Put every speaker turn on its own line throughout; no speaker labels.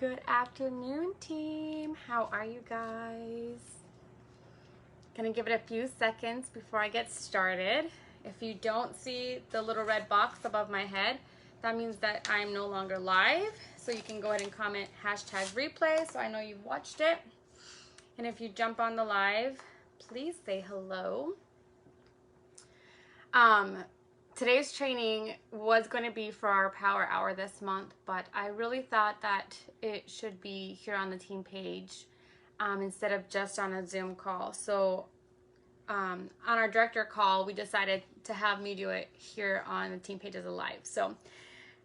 Good afternoon, team. How are you guys? Gonna give it a few seconds before I get started. If you don't see the little red box above my head, that means that I'm no longer live. So you can go ahead and comment #replay so I know you've watched it. And if you jump on the live, please say hello. Today's training was going to be for our power hour this month, but I really thought that it should be here on the team page instead of just on a Zoom call. So on our director call, we decided to have me do it here on the team page as a live. So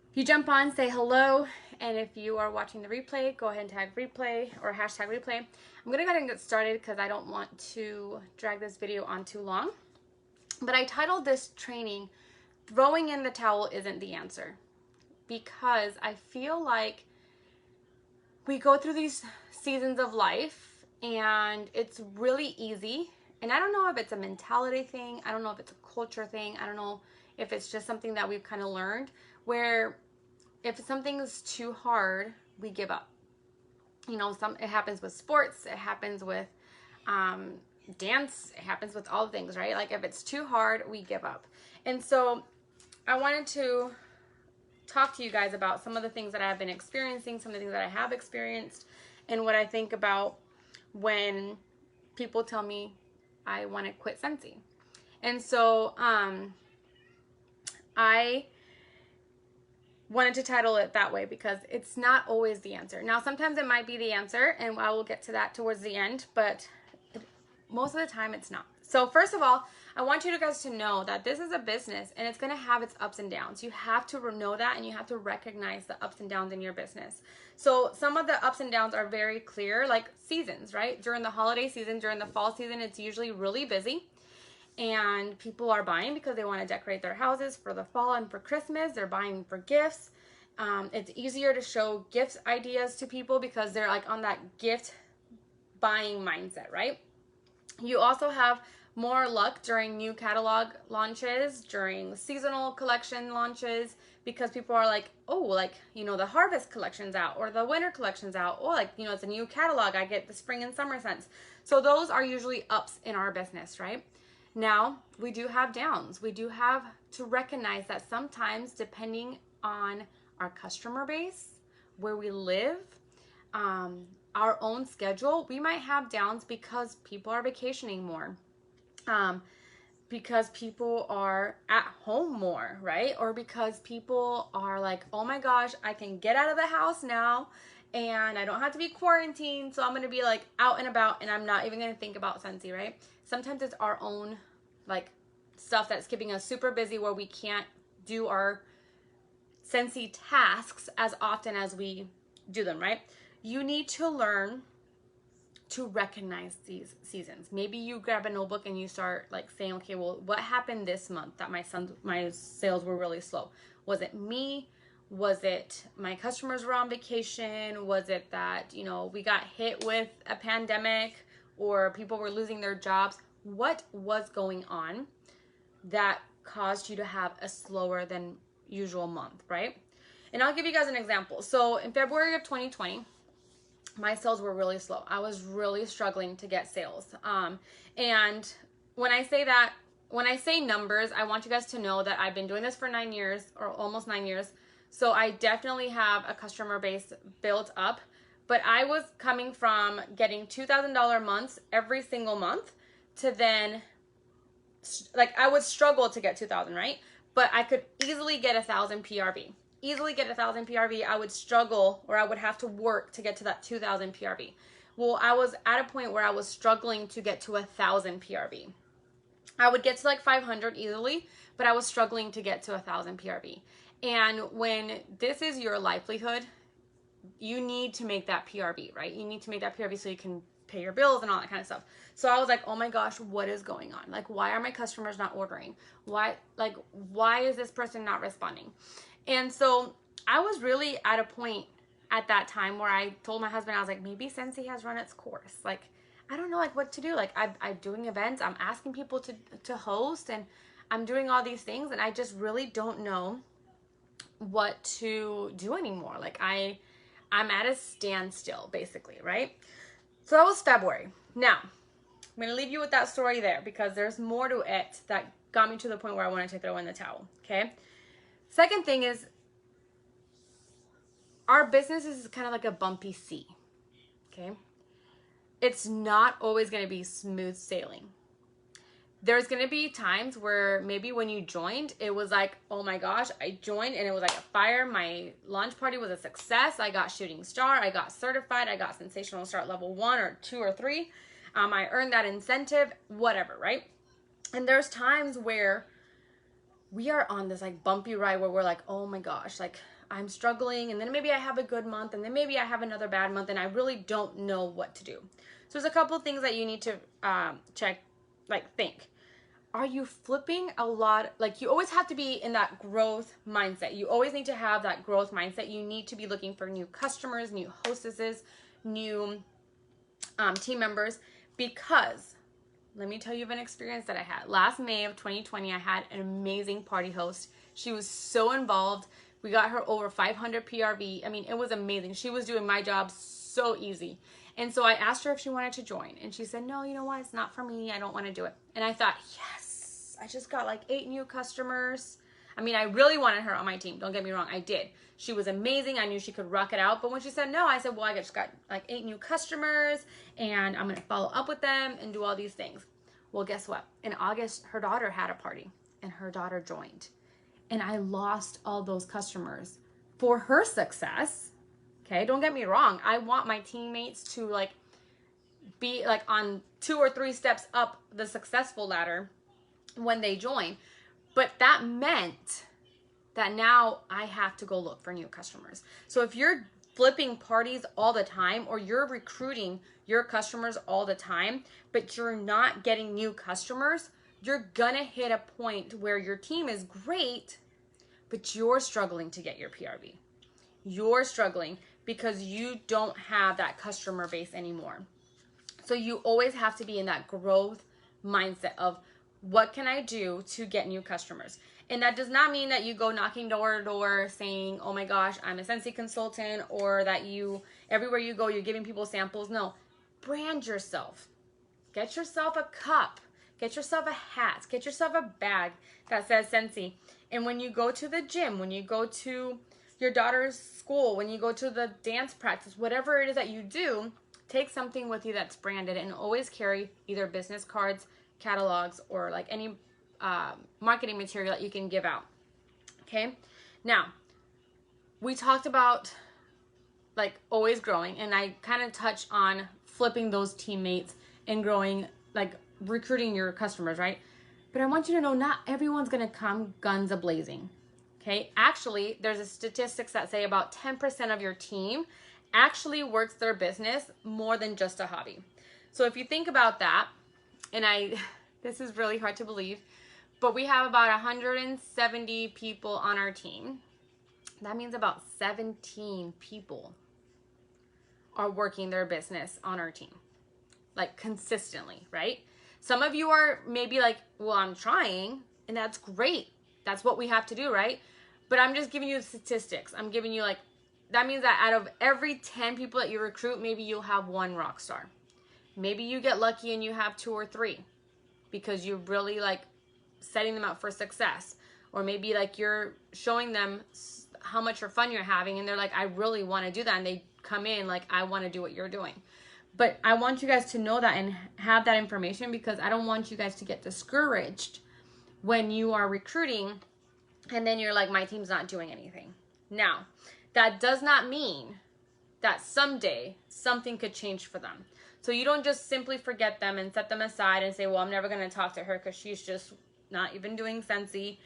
if you jump on, say hello, and if you are watching the replay, go ahead and tag replay or #replay. I'm going to go ahead and get started because I don't want to drag this video on too long. But I titled this training, Throwing in the Towel Isn't the Answer, because I feel like we go through these seasons of life and it's really easy. And I don't know if it's a mentality thing. I don't know if it's a culture thing. I don't know if it's just something that we've kind of learned where if something is too hard, we give up. You know, it happens with sports. It happens with dance. It happens with all things, right? Like if it's too hard, we give up. And so I wanted to talk to you guys about some of the things that I've been experiencing, some of the things that I have experienced, and what I think about when people tell me I want to quit Scentsy. And so I wanted to title it that way because it's not always the answer. Now, sometimes it might be the answer, and I will get to that towards the end, but most of the time it's not. So first of all, I want you guys to know that this is a business and it's going to have its ups and downs. You have to know that, and you have to recognize the ups and downs in your business. So some of the ups and downs are very clear, like seasons, right? During the holiday season, during the fall season, it's usually really busy and people are buying because they want to decorate their houses for the fall and for Christmas. They're buying for gifts. It's easier to show gift ideas to people because they're like on that gift buying mindset, right? You also have more luck during new catalog launches, during seasonal collection launches, because people are like, oh, like, you know, the harvest collection's out or the winter collection's out. Or like, you know, it's a new catalog. I get the spring and summer scents. So those are usually ups in our business, right? Now, we do have downs. We do have to recognize that sometimes, depending on our customer base, where we live, our own schedule, we might have downs because people are vacationing more. Because people are at home more, right? Or because people are like, oh my gosh, I can get out of the house now and I don't have to be quarantined, so I'm going to be like out and about and I'm not even going to think about Scentsy, right? Sometimes it's our own like stuff that's keeping us super busy where we can't do our Scentsy tasks as often as we do them, right? You need to learn to recognize these seasons. Maybe you grab a notebook and you start like saying, okay, well, what happened this month that my sales were really slow? Was it me? Was it my customers were on vacation? Was it that, you know, we got hit with a pandemic or people were losing their jobs? What was going on that caused you to have a slower than usual month, right? And I'll give you guys an example. So in February of 2020, my sales were really slow. I was really struggling to get sales. And when I say that, when I say numbers, I want you guys to know that I've been doing this for 9 years or almost 9 years. So I definitely have a customer base built up, but I was coming from getting $2,000 months every single month to then like I would struggle to get 2,000, right? But I could easily get 1,000 PRV. Easily get 1,000 PRV. I would struggle or I would have to work to get to that 2,000 PRV. Well, I was at a point where I was struggling to get to 1,000 PRV. I would get to like 500 easily, but I was struggling to get to 1,000 PRV. And when this is your livelihood, you need to make that PRV, right? You need to make that PRV so you can pay your bills and all that kind of stuff. So I was like, oh my gosh, what is going on? Like, why are my customers not ordering? Why is this person not responding? And so I was really at a point at that time where I told my husband, I was like, maybe Scentsy has run its course. Like, I don't know like what to do. Like I'm doing events, I'm asking people to host, and I'm doing all these things, and I just really don't know what to do anymore. Like I'm at a standstill, basically, right? So that was February. Now, I'm going to leave you with that story there because there's more to it that got me to the point where I wanted to throw in the towel, okay? Second thing is, our business is kind of like a bumpy sea, okay? It's not always going to be smooth sailing. There's going to be times where maybe when you joined, it was like, oh my gosh, I joined and it was like a fire. My launch party was a success. I got shooting star. I got certified. I got sensational start level 1 or 2 or 3. I earned that incentive, whatever, right? And there's times where we are on this like bumpy ride where we're like, oh my gosh, like I'm struggling, and then maybe I have a good month, and then maybe I have another bad month, and I really don't know what to do. So there's a couple of things that you need to check, like think. Are you flipping a lot? Like, you always have to be in that growth mindset. You always need to have that growth mindset. You need to be looking for new customers, new hostesses, new team members, because let me tell you of an experience that I had. Last May of 2020, I had an amazing party host. She was so involved. We got her over 500 PRV. I mean, it was amazing. She was doing my job so easy. And so I asked her if she wanted to join. And she said, no, you know what? It's not for me. I don't want to do it. And I thought, yes, I just got like 8 new customers. I mean, I really wanted her on my team. Don't get me wrong. I did. She was amazing. I knew she could rock it out. But when she said no, I said, well, I just got like 8 new customers and I'm going to follow up with them and do all these things. Well, guess what? In August, her daughter had a party and her daughter joined. And I lost all those customers for her success. Okay, don't get me wrong. I want my teammates to like be like on 2 or 3 steps up the successful ladder when they join. But that meant that now I have to go look for new customers. So if you're flipping parties all the time, or you're recruiting your customers all the time, but you're not getting new customers, you're gonna hit a point where your team is great, but you're struggling to get your PRV. You're struggling because you don't have that customer base anymore. So you always have to be in that growth mindset of, what can I do to get new customers? And that does not mean that you go knocking door to door saying, oh my gosh, I'm a Scentsy consultant, or that you, everywhere you go, you're giving people samples. No, brand yourself. Get yourself a cup. Get yourself a hat. Get yourself a bag that says Scentsy. And when you go to the gym, when you go to your daughter's school, when you go to the dance practice, whatever it is that you do, take something with you that's branded, and always carry either business cards, catalogs, or like any marketing material that you can give out. Okay, now we talked about like always growing, and I kind of touched on flipping those teammates and growing, like recruiting your customers, right? But I want you to know, not everyone's gonna come guns a-blazing. Okay, actually there's a statistics that say about 10% of your team actually works their business more than just a hobby. So if you think about that, and this is really hard to believe, but we have about 170 people on our team. That means about 17 people are working their business on our team, like consistently, right? Some of you are maybe like, well, I'm trying, and that's great. That's what we have to do, right? But I'm just giving you statistics. I'm giving you like, that means that out of every 10 people that you recruit, maybe you'll have 1 rock star. Maybe you get lucky and you have 2 or 3 because you're really like setting them up for success. Or maybe like you're showing them how much fun you're having, and they're like, I really want to do that. And they come in like, I want to do what you're doing. But I want you guys to know that and have that information, because I don't want you guys to get discouraged when you are recruiting and then you're like, my team's not doing anything. Now, that does not mean that someday something could change for them. So you don't just simply forget them and set them aside and say, well, I'm never going to talk to her because she's just not even doing Scentsy.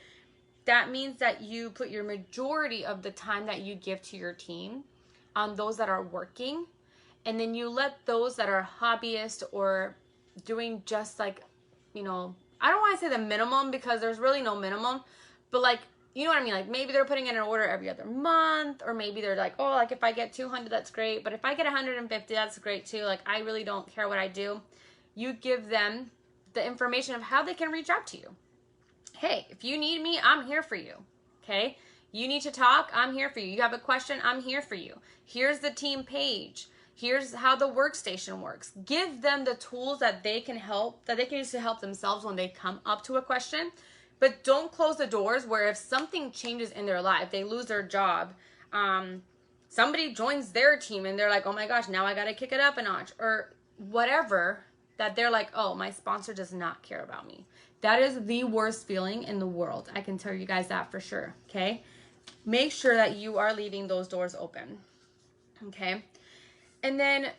That means that you put your majority of the time that you give to your team on those that are working, and then you let those that are hobbyists or doing just like, you know, I don't want to say the minimum, because there's really no minimum, but like, you know what I mean? Like maybe they're putting in an order every other month, or maybe they're like, oh, like if I get 200, that's great. But if I get 150, that's great too. Like, I really don't care what I do. You give them the information of how they can reach out to you. Hey, if you need me, I'm here for you. Okay. You need to talk, I'm here for you. You have a question, I'm here for you. Here's the team page. Here's how the workstation works. Give them the tools that they can use to help themselves when they come up to a question. But don't close the doors where if something changes in their life, they lose their job, somebody joins their team and they're like, oh my gosh, now I got to kick it up a notch, or whatever, that they're like, oh, my sponsor does not care about me. That is the worst feeling in the world. I can tell you guys that for sure, okay? Make sure that you are leaving those doors open, okay? And then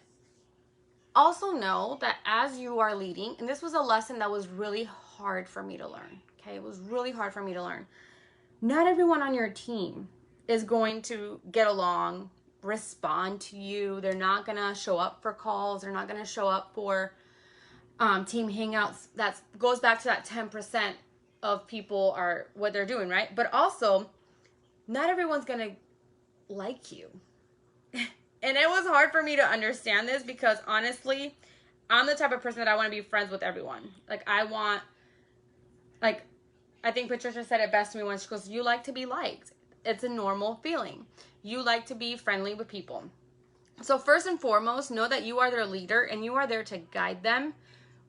also know that as you are leading, and this was a lesson that was really hard for me to learn, okay? It was really hard for me to learn. Not everyone on your team is going to get along, respond to you. They're not going to show up for calls. They're not going to show up for team hangouts. That goes back to that 10% of people are what they're doing, right? But also, not everyone's going to like you. And it was hard for me to understand this because honestly, I'm the type of person that I want to be friends with everyone. I think Patricia said it best to me once. She goes, you like to be liked. It's a normal feeling. You like to be friendly with people. So first and foremost, know that you are their leader and you are there to guide them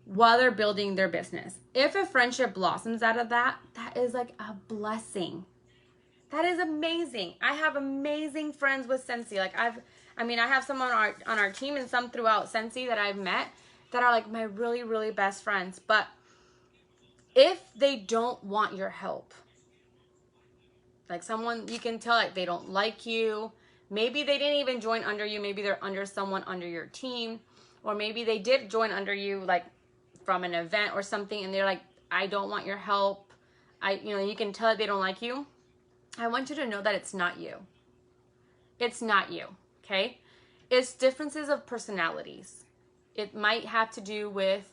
while they're building their business. If a friendship blossoms out of that, that is like a blessing. That is amazing. I have amazing friends with Scentsy. I have some on our team and some throughout Scentsy that I've met that are like my really, really best friends. But if they don't want your help, like someone you can tell like they don't like you, maybe they didn't even join under you, maybe they're under someone under your team, or maybe they did join under you like from an event or something and they're like, I don't want your help. You can tell that they don't like you. I want you to know that it's not you. It's not you, okay? It's differences of personalities. It might have to do with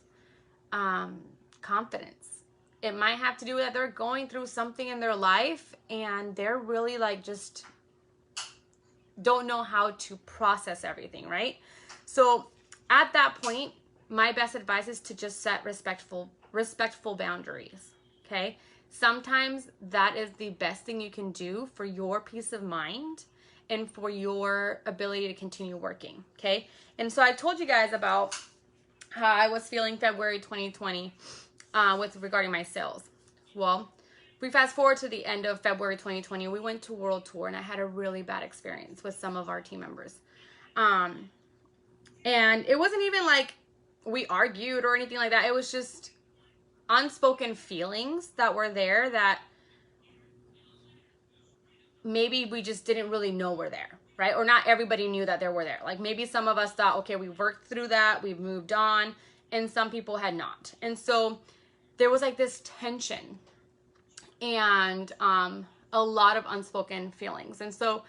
confidence. It might have to do with that they're going through something in their life and they're really like just don't know how to process everything, right? So at that point, my best advice is to just set respectful boundaries, okay? Sometimes that is the best thing you can do for your peace of mind and for your ability to continue working, okay? And so I told you guys about how I was feeling February 2020 with regarding my sales. Well, we fast forward to the end of February 2020, we went to World Tour and I had a really bad experience with some of our team members. And it wasn't even like we argued or anything like that. It was just unspoken feelings that were there that maybe we just didn't really know were there, right? Or not everybody knew that they were there. Like maybe some of us thought, okay, we worked through that, we've moved on, and some people had not. And so there was like this tension and a lot of unspoken feelings. And so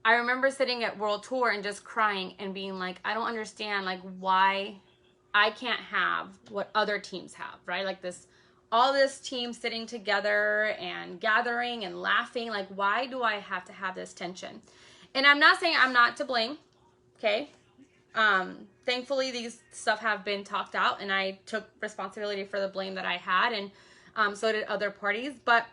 I remember sitting at World Tour and just crying and being like, I don't understand like why I can't have what other teams have, right? Like all this team sitting together and gathering and laughing. Like, why do I have to have this tension? And I'm not saying I'm not to blame, okay? Thankfully, these stuff have been talked out and I took responsibility for the blame that I had, and so did other parties. But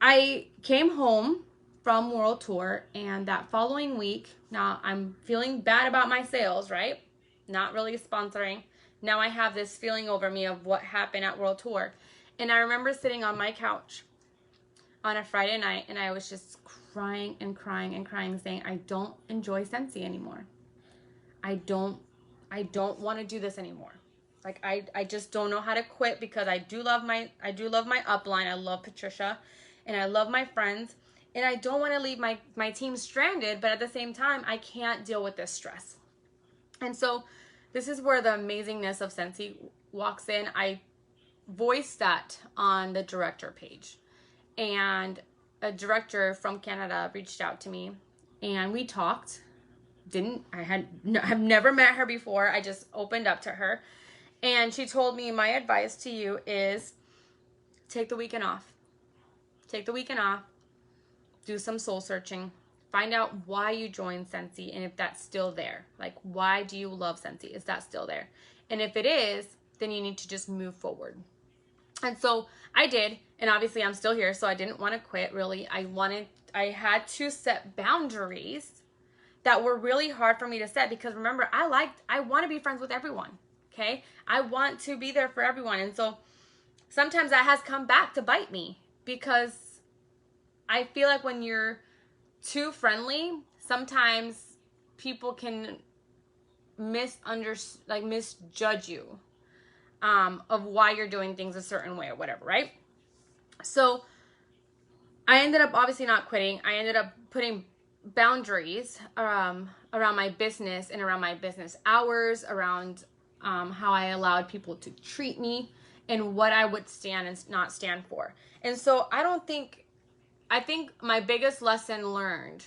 I came home from World Tour, and that following week, now I'm feeling bad about my sales, right? Not really sponsoring. Now I have this feeling over me of what happened at World Tour. And I remember sitting on my couch on a Friday night and I was just crying and crying and crying, saying, I don't enjoy Scentsy anymore. I don't want to do this anymore. Like I just don't know how to quit, because I do love my upline. I love Patricia and I love my friends, and I don't want to leave my team stranded, but at the same time I can't deal with this stress. And so this is where the amazingness of Scentsy walks in. I voiced that on the director page, and a director from Canada reached out to me and we talked. I've never met her before. I just opened up to her and she told me, my advice to you is take the weekend off. Take the weekend off. Do some soul searching. Find out why you joined Scentsy and if that's still there. Like, why do you love Scentsy? Is that still there? And if it is, then you need to just move forward. And so I did. And obviously I'm still here, so I didn't want to quit, really. I wanted I had to set boundaries that were really hard for me to set, because remember, I want to be friends with everyone. Okay? I want to be there for everyone. And so sometimes that has come back to bite me, because I feel like when you're too friendly, sometimes people can misjudge you of why you're doing things a certain way or whatever, right? So I ended up obviously not quitting. I ended up putting boundaries around my business and around my business hours, around how I allowed people to treat me and what I would stand and not stand for. And so I think my biggest lesson learned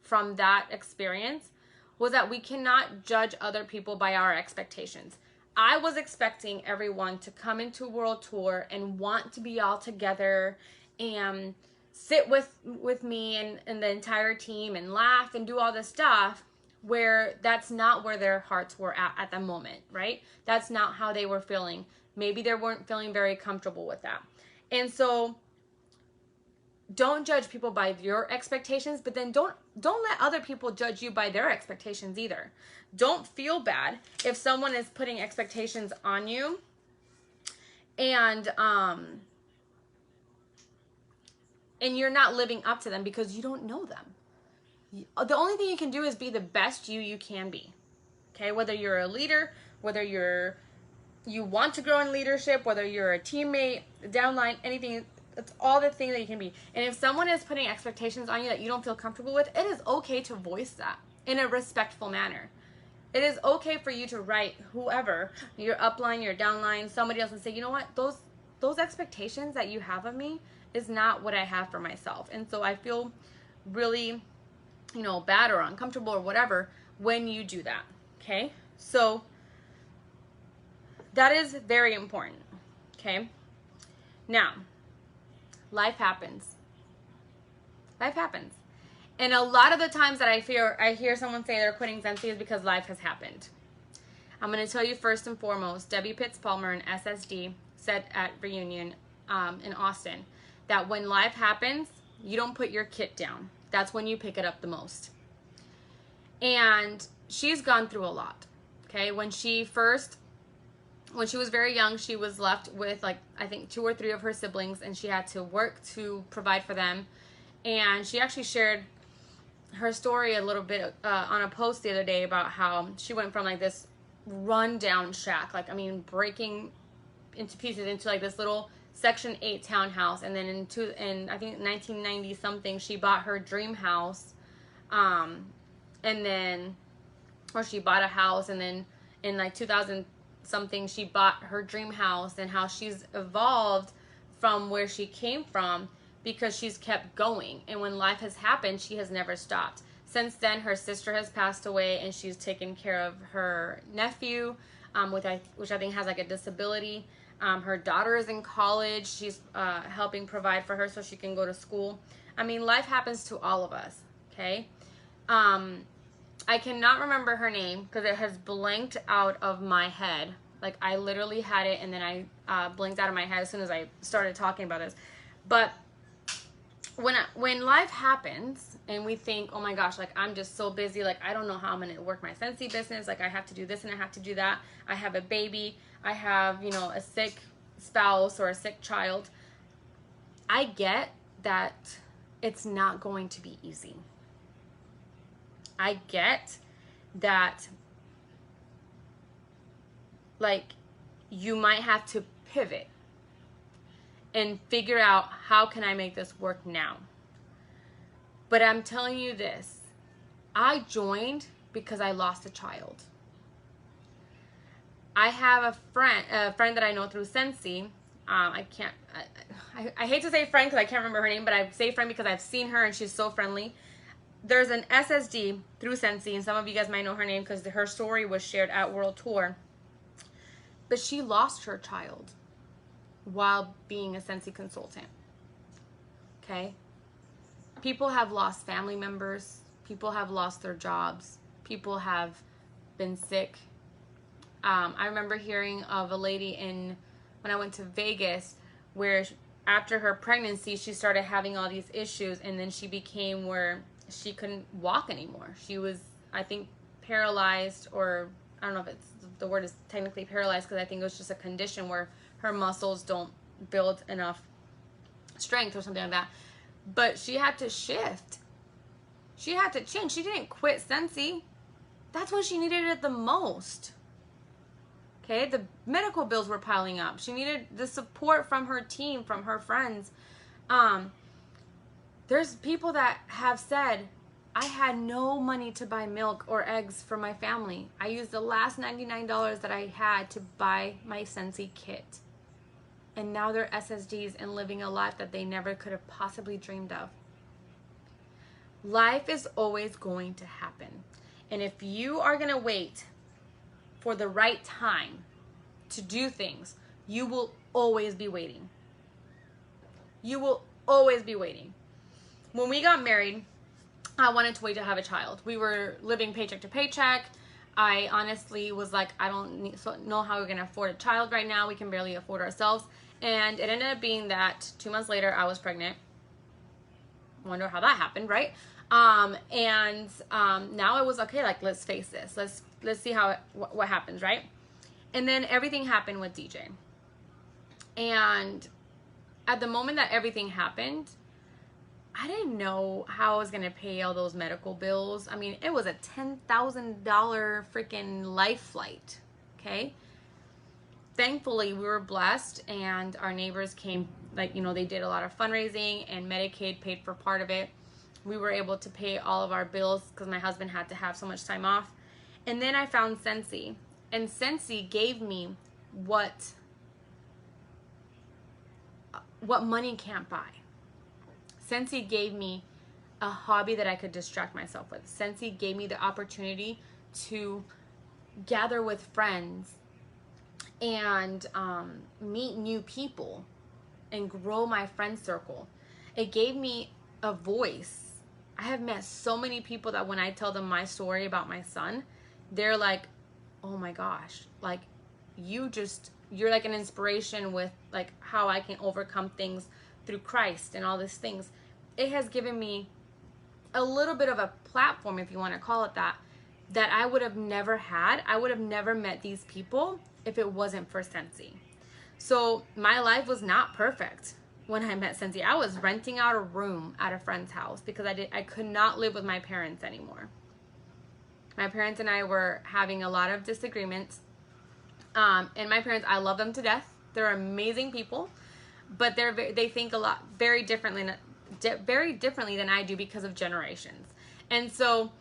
from that experience was that we cannot judge other people by our expectations. I was expecting everyone to come into World Tour and want to be all together and sit with me and the entire team and laugh and do all this stuff, where that's not where their hearts were at the moment, right? That's not how they were feeling. Maybe they weren't feeling very comfortable with that. And so don't judge people by your expectations, but then don't let other people judge you by their expectations either. Don't feel bad if someone is putting expectations on you and you're not living up to them because you don't know them. The only thing you can do is be the best you can be. Okay? Whether you're a leader, whether you want to grow in leadership, whether you're a teammate, downline, anything, it's all the things that you can be. And if someone is putting expectations on you that you don't feel comfortable with, it is okay to voice that in a respectful manner. It is okay for you to write whoever, your upline, your downline, somebody else, and say, you know what, those expectations that you have of me is not what I have for myself. And so I feel really, bad or uncomfortable or whatever when you do that. Okay? So that is very important. Okay? Now, life happens. Life happens. And a lot of the times that I hear someone say they're quitting Scentsy is because life has happened. I'm going to tell you first and foremost, Debbie Pitts-Palmer and SSD said at Reunion in Austin that when life happens, you don't put your kit down. That's when you pick it up the most. And she's gone through a lot. Okay? When she was very young, she was left with I think 2 or 3 of her siblings, and she had to work to provide for them. And she actually shared her story a little bit on a post the other day about how she went from this rundown shack, breaking into pieces, into this little Section 8 townhouse, and then in I think 1990 something, she bought her dream house, and then, or she bought a house, and then in 2000 something, she bought her dream house, and how she's evolved from where she came from because she's kept going. And when life has happened, she has never stopped. Since then, her sister has passed away, and she's taken care of her nephew, which I think has a disability. Her daughter is in college. She's helping provide for her so she can go to school. Life happens to all of us, okay? I cannot remember her name because it has blanked out of my head. I literally had it, and then I blinked out of my head as soon as I started talking about this. But when life happens and we think, oh my gosh, I'm just so busy, I don't know how I'm going to work my Scentsy business, I have to do this and I have to do that, I have a baby, I have, a sick spouse or a sick child. I get that it's not going to be easy. I get that you might have to pivot and figure out, how can I make this work now? But I'm telling you this, I joined because I lost a child. I have a friend that I know through Scentsy. I hate to say friend because I can't remember her name, but I say friend because I've seen her and she's so friendly. There's an SSD through Scentsy, and some of you guys might know her name because her story was shared at World Tour. But she lost her child while being a Scentsy consultant. Okay? People have lost family members. People have lost their jobs. People have been sick. I remember hearing of a lady when I went to Vegas, where after her pregnancy, she started having all these issues, and then she became where she couldn't walk anymore. She was, I think, paralyzed, or I don't know if it's the word is technically paralyzed, because I think it was just a condition where her muscles don't build enough strength or something like that. But she had to shift. She had to change. She didn't quit Scentsy. That's when she needed it the most. Okay, the medical bills were piling up. She needed the support from her team, from her friends. There's people that have said, I had no money to buy milk or eggs for my family. I used the last $99 that I had to buy my Scentsy kit. And now they're SSDs and living a life that they never could have possibly dreamed of. Life is always going to happen. And if you are going to wait for the right time to do things, you will always be waiting. You will always be waiting. When we got married, I wanted to wait to have a child. We were living paycheck to paycheck. I honestly was like, I don't know how we're going to afford a child right now. We can barely afford ourselves. And it ended up being that 2 months later, I was pregnant. Wonder how that happened, right? Now it was okay. Like, let's face this. Let's see how what happens, right? And then everything happened with DJ. And at the moment that everything happened, I didn't know how I was gonna pay all those medical bills. I mean, it was a $10,000 freaking life flight. Okay. Thankfully, we were blessed, and our neighbors came, like, you know, they did a lot of fundraising, and Medicaid paid for part of it. We were able to pay all of our bills because my husband had to have so much time off. And then I found Scentsy, and Scentsy gave me what money can't buy. Scentsy gave me a hobby that I could distract myself with. Scentsy gave me the opportunity to gather with friends and meet new people and grow my friend circle. It gave me a voice. I have met so many people that when I tell them my story about my son, they're like, oh my gosh, like you're like an inspiration with like how I can overcome things through Christ and all these things. It has given me a little bit of a platform, if you want to call it that I would have never had. I would have never met these people if it wasn't for Scentsy. So my life was not perfect when I met Scentsy. I was renting out a room at a friend's house because I could not live with my parents anymore. My parents and I were having a lot of disagreements. And my parents, I love them to death. They're amazing people, but they think very differently than I do because of generations. And so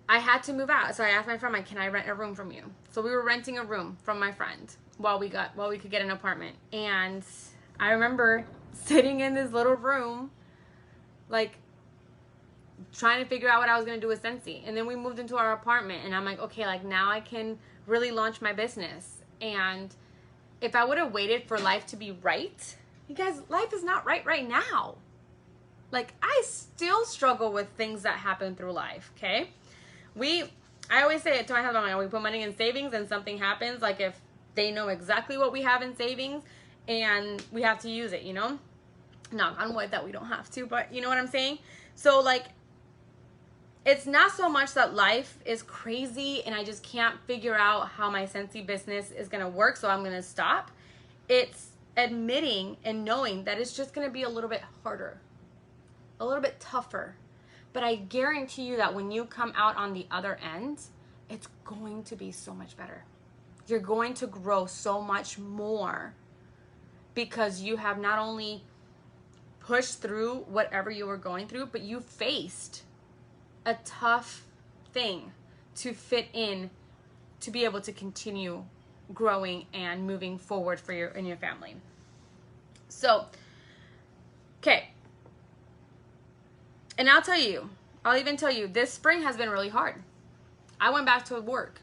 I had to move out. So I asked my friend, like, can I rent a room from you? So we were renting a room from my friend while we could get an apartment. And I remember sitting in this little room, like trying to figure out what I was going to do with Scentsy. And then we moved into our apartment, and I'm like, okay, like now I can really launch my business. And if I would have waited for life to be right, you guys, life is not right now. Like, I still struggle with things that happen through life, okay? I always say it to my husband, like, we put money in savings and something happens, like if they know exactly what we have in savings and we have to use it, you know? Knock on wood that we don't have to, but you know what I'm saying? So, like, it's not so much that life is crazy and I just can't figure out how my Scentsy business is going to work, so I'm going to stop. It's admitting and knowing that it's just going to be a little bit harder, a little bit tougher. But I guarantee you that when you come out on the other end, it's going to be so much better. You're going to grow so much more because you have not only pushed through whatever you were going through, but you faced a tough thing to fit in, to be able to continue growing and moving forward for your family. So, okay. And I'll even tell you, this spring has been really hard. I went back to work.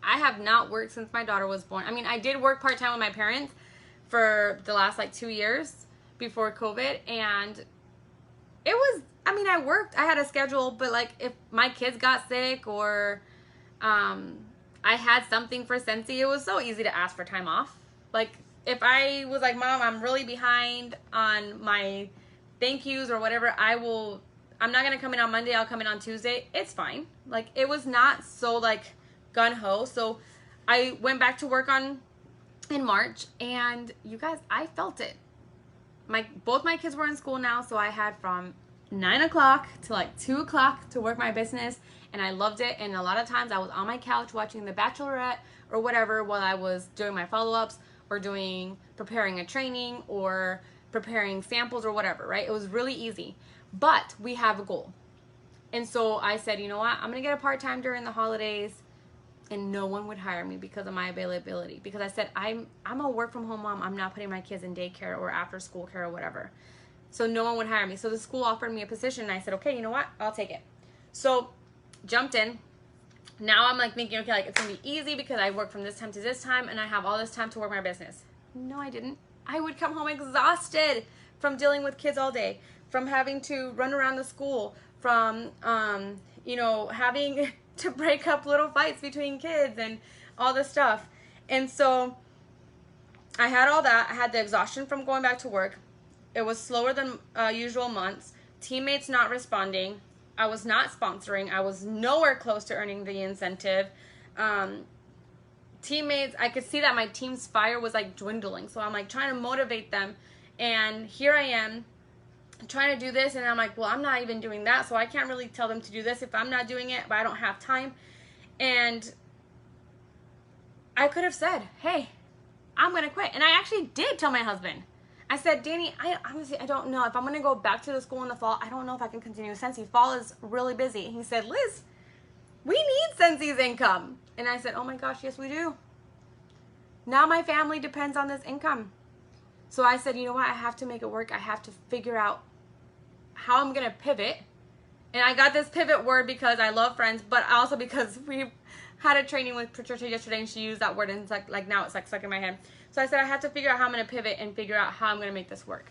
I have not worked since my daughter was born. I mean, I did work part-time with my parents for the last 2 years before COVID, and it was, I mean, I worked, I had a schedule, but like if my kids got sick or I had something for Scentsy, it was so easy to ask for time off. Like, if I was like, Mom, I'm really behind on my thank yous or whatever, I'm not going to come in on Monday, I'll come in on Tuesday. It's fine. Like, it was not so like gun-ho. So I went back to work in March, and you guys, I felt it. Both my kids were in school now, so I had from 9 o'clock to like 2 o'clock to work my business, and I loved it. And a lot of times I was on my couch watching The Bachelorette or whatever while I was doing my follow-ups or preparing a training or preparing samples or whatever, right? It was really easy. But we have a goal. And so I said, you know what? I'm going to get a part-time during the holidays, and no one would hire me because of my availability. Because I said, I'm a work-from-home mom. I'm not putting my kids in daycare or after-school care or whatever. So no one would hire me. So the school offered me a position, and I said, okay, you know what? I'll take it. So jumped in. Now I'm like thinking, okay, like it's going to be easy because I work from this time to this time, and I have all this time to work my business. No, I didn't. I would come home exhausted from dealing with kids all day, from having to run around the school, from, having to break up little fights between kids and all this stuff. And so I had all that. I had the exhaustion from going back to work. It was slower than usual months. Teammates not responding. I was not sponsoring. I was nowhere close to earning the incentive. Teammates, I could see that my team's fire was like dwindling. So I'm like trying to motivate them. And here I am trying to do this, and I'm like, well, I'm not even doing that, so I can't really tell them to do this if I'm not doing it, but I don't have time. And I could have said, hey, I'm going to quit. And I actually did tell my husband. I said, Danny, honestly, I don't know. If I'm going to go back to the school in the fall, I don't know if I can continue with Scentsy. Fall is really busy. And he said, Liz, we need Scentsy's income. And I said, oh my gosh, yes, we do. Now my family depends on this income. So I said, you know what? I have to make it work. I have to figure out how I'm going to pivot. And I got this pivot word because I love friends, but also because we had a training with Patricia yesterday, and she used that word, and it's like now it's like stuck in my head. So I said, I have to figure out how I'm going to pivot and figure out how I'm going to make this work.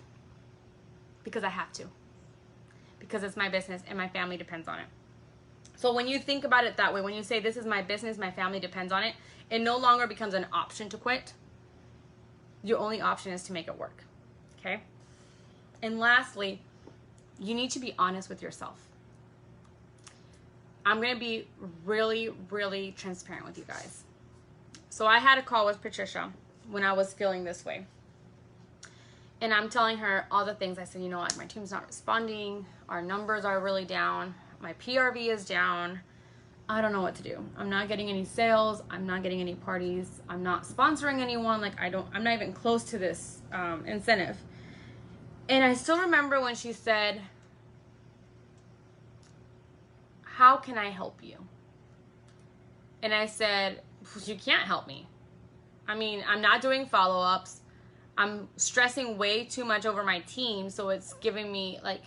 Because I have to. Because it's my business and my family depends on it. So when you think about it that way, when you say this is my business, my family depends on it, it no longer becomes an option to quit. Your only option is to make it work. Okay? And lastly, you need to be honest with yourself. I'm going to be really, really transparent with you guys. So I had a call with Patricia when I was feeling this way. And I'm telling her all the things. I said, you know what, my team's not responding. Our numbers are really down. My PRV is down. I don't know what to do. I'm not getting any sales. I'm not getting any parties. I'm not sponsoring anyone. Like I'm not even close to this incentive. And I still remember when she said, how can I help you? And I said, you can't help me. I mean, I'm not doing follow-ups. I'm stressing way too much over my team, so it's giving me like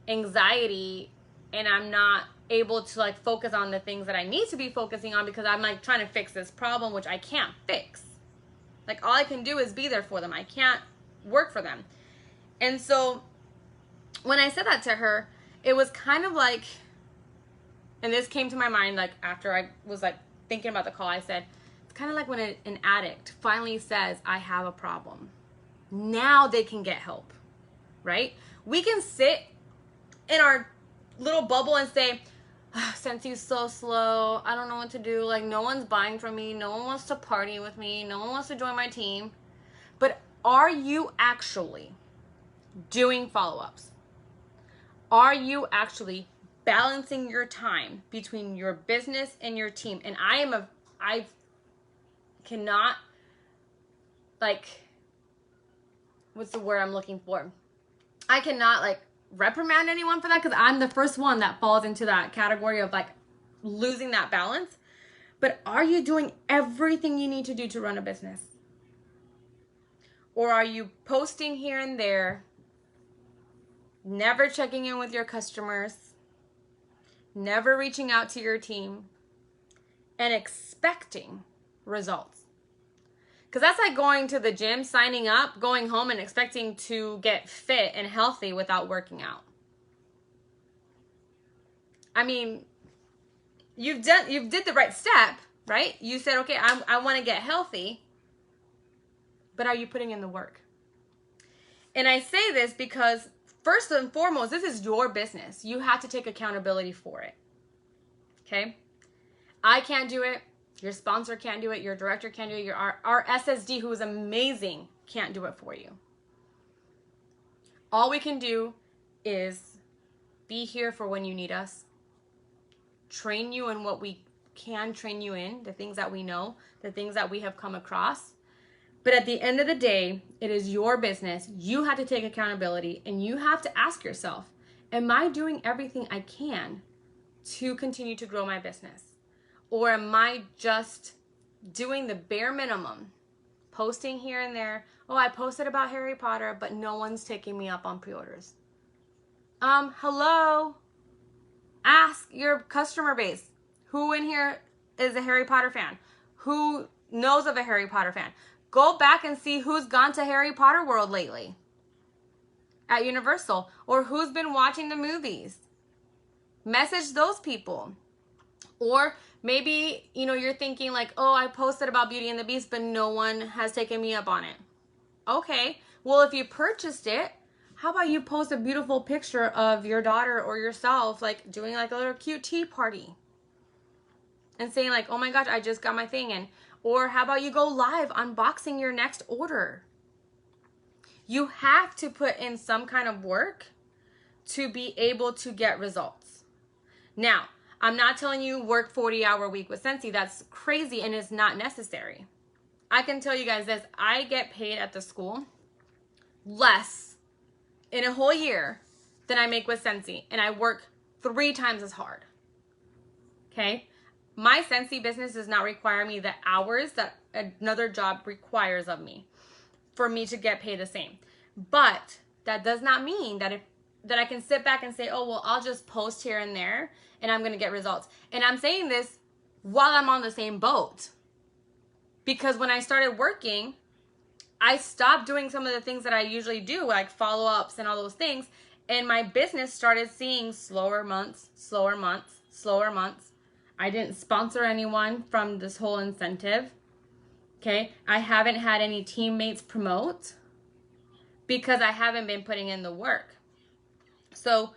anxiety, and I'm not able to like focus on the things that I need to be focusing on because I'm like trying to fix this problem, which I can't fix. Like all I can do is be there for them. I can't work for them. And so when I said that to her, it was kind of like, and this came to my mind like after I was like thinking about the call, I said, it's kind of like when an addict finally says, I have a problem. Now they can get help, right? We can sit in our little bubble and say, oh, Scentsy's so slow. I don't know what to do. Like, no one's buying from me. No one wants to party with me. No one wants to join my team. But are you actually doing follow-ups? Are you actually balancing your time between your business and your team? And I cannot, like, what's the word I'm looking for? I cannot, like, reprimand anyone for that because I'm the first one that falls into that category of, like, losing that balance. But are you doing everything you need to do to run a business? Or are you posting here and there, never checking in with your customers, never reaching out to your team, and expecting results? Because that's like going to the gym, signing up, going home, and expecting to get fit and healthy without working out. I mean, you did the right step, right? You said, okay, I want to get healthy, but are you putting in the work? And I say this because first and foremost, this is your business. You have to take accountability for it. Okay? I can't do it. Your sponsor can't do it. Your director can't do it. Our SSD, who is amazing, can't do it for you. All we can do is be here for when you need us. Train you in what we can train you in, the things that we know, the things that we have come across. But at the end of the day, it is your business. You have to take accountability, and you have to ask yourself, am I doing everything I can to continue to grow my business? Or am I just doing the bare minimum, posting here and there? Oh, I posted about Harry Potter, but no one's taking me up on pre-orders. Hello? Ask your customer base. Who in here is a Harry Potter fan? Who knows of a Harry Potter fan? Go back and see who's gone to Harry Potter World lately at Universal, or who's been watching the movies. Message those people. Or maybe, you're thinking like, oh, I posted about Beauty and the Beast, but no one has taken me up on it. Okay, well, if you purchased it, how about you post a beautiful picture of your daughter or yourself, like doing like a little cute tea party and saying like, oh my gosh, I just got my thing in. Or how about you go live unboxing your next order? You have to put in some kind of work to be able to get results. Now, I'm not telling you work 40-hour week with Scentsy. That's crazy and it's not necessary. I can tell you guys this. I get paid at the school less in a whole year than I make with Scentsy. And I work 3 times as hard. Okay? My Scentsy business does not require me the hours that another job requires of me for me to get paid the same. But that does not mean that I can sit back and say, oh, well, I'll just post here and there and I'm going to get results. And I'm saying this while I'm on the same boat. Because when I started working, I stopped doing some of the things that I usually do, like follow-ups and all those things. And my business started seeing slower months, slower months, slower months. I didn't sponsor anyone from this whole incentive. Okay, I haven't had any teammates promote because I haven't been putting in the work. So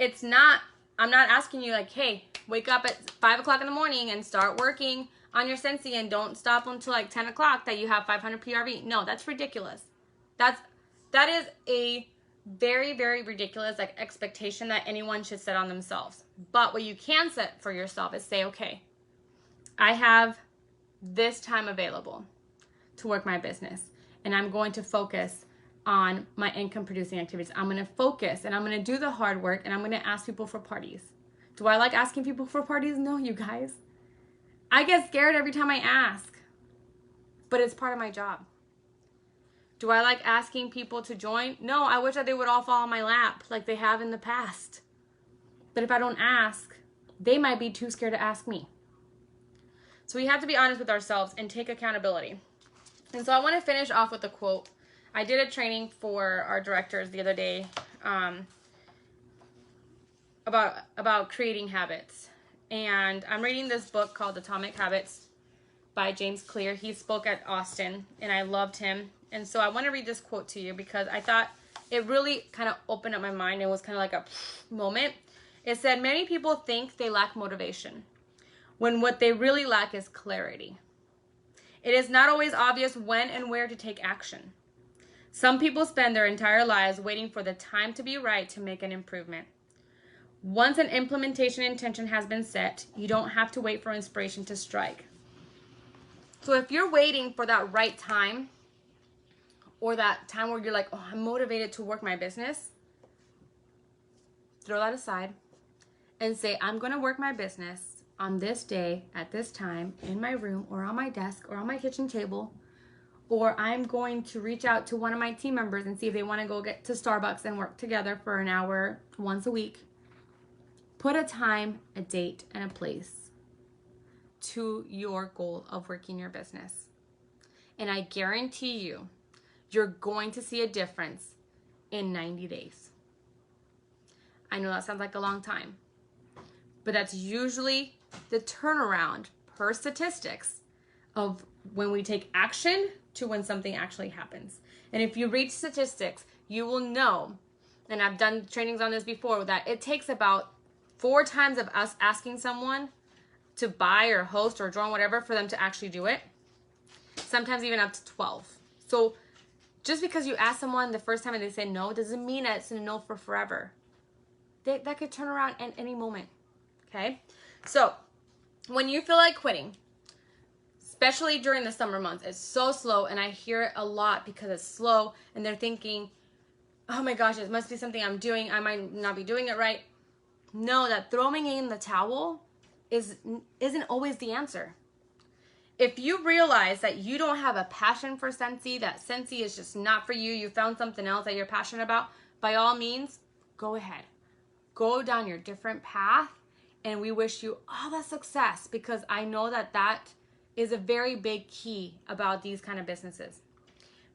I'm not asking you like, hey, wake up at 5 o'clock in the morning and start working on your Scentsy and don't stop until like 10 o'clock that you have 500 PRV. No, that's ridiculous. That is a very, very ridiculous like expectation that anyone should set on themselves. But what you can set for yourself is say, okay, I have this time available to work my business and I'm going to focus on my income producing activities. I'm going to focus and I'm going to do the hard work and I'm going to ask people for parties. Do I like asking people for parties? No, you guys. I get scared every time I ask, but it's part of my job. Do I like asking people to join? No, I wish that they would all fall on my lap like they have in the past. But if I don't ask, they might be too scared to ask me. So we have to be honest with ourselves and take accountability. And so I want to finish off with a quote. I did a training for our directors the other day about creating habits. And I'm reading this book called Atomic Habits by James Clear. He spoke at Austin, and I loved him. And so I want to read this quote to you because I thought it really kind of opened up my mind and was kind of like a moment. It said, many people think they lack motivation when what they really lack is clarity. It is not always obvious when and where to take action. Some people spend their entire lives waiting for the time to be right to make an improvement. Once an implementation intention has been set, you don't have to wait for inspiration to strike. So if you're waiting for that right time, or that time where you're like, oh, I'm motivated to work my business, throw that aside and say, I'm going to work my business on this day, at this time, in my room, or on my desk, or on my kitchen table, or I'm going to reach out to one of my team members and see if they want to go get to Starbucks and work together for an hour once a week. Put a time, a date, and a place to your goal of working your business. And I guarantee you, you're going to see a difference in 90 days. I know that sounds like a long time, but that's usually the turnaround per statistics of when we take action to when something actually happens. And if you read statistics, you will know, and I've done trainings on this before, that it takes about 4 times of us asking someone to buy or host or join whatever for them to actually do it. Sometimes even up to 12. So just because you ask someone the first time and they say no, doesn't mean that it's a no for forever. That could turn around at any moment, okay? So when you feel like quitting, especially during the summer months, it's so slow, and I hear it a lot because it's slow, and they're thinking, oh my gosh, it must be something I'm doing. I might not be doing it right. No, that throwing in the towel isn't always the answer. If you realize that you don't have a passion for Scentsy, that Scentsy is just not for you, you found something else that you're passionate about, by all means, go ahead. Go down your different path, and we wish you all the success, because I know that that is a very big key about these kind of businesses.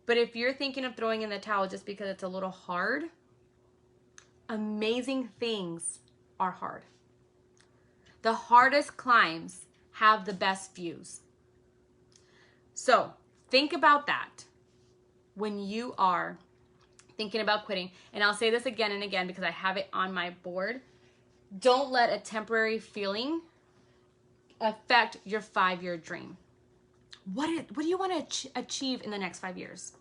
But if you're thinking of throwing in the towel just because it's a little hard, amazing things are hard. The hardest climbs have the best views. So think about that when you are thinking about quitting. And I'll say this again and again because I have it on my board. Don't let a temporary feeling affect your 5-year dream. What do you want to achieve in the next 5 years?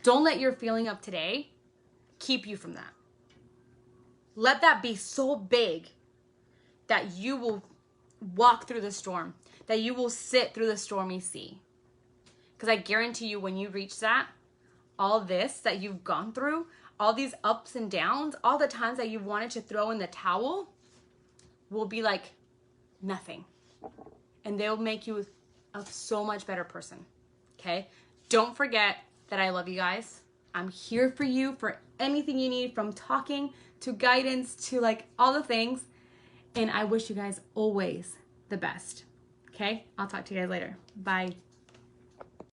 Don't let your feeling of today keep you from that. Let that be so big that you will walk through the storm, that you will sit through the stormy sea. Because I guarantee you, when you reach that, all this that you've gone through, all these ups and downs, all the times that you wanted to throw in the towel will be like nothing. And they'll make you a so much better person, okay? Don't forget that I love you guys. I'm here for you for anything you need, from talking to guidance to like all the things. And I wish you guys always the best, okay? I'll talk to you guys later. Bye.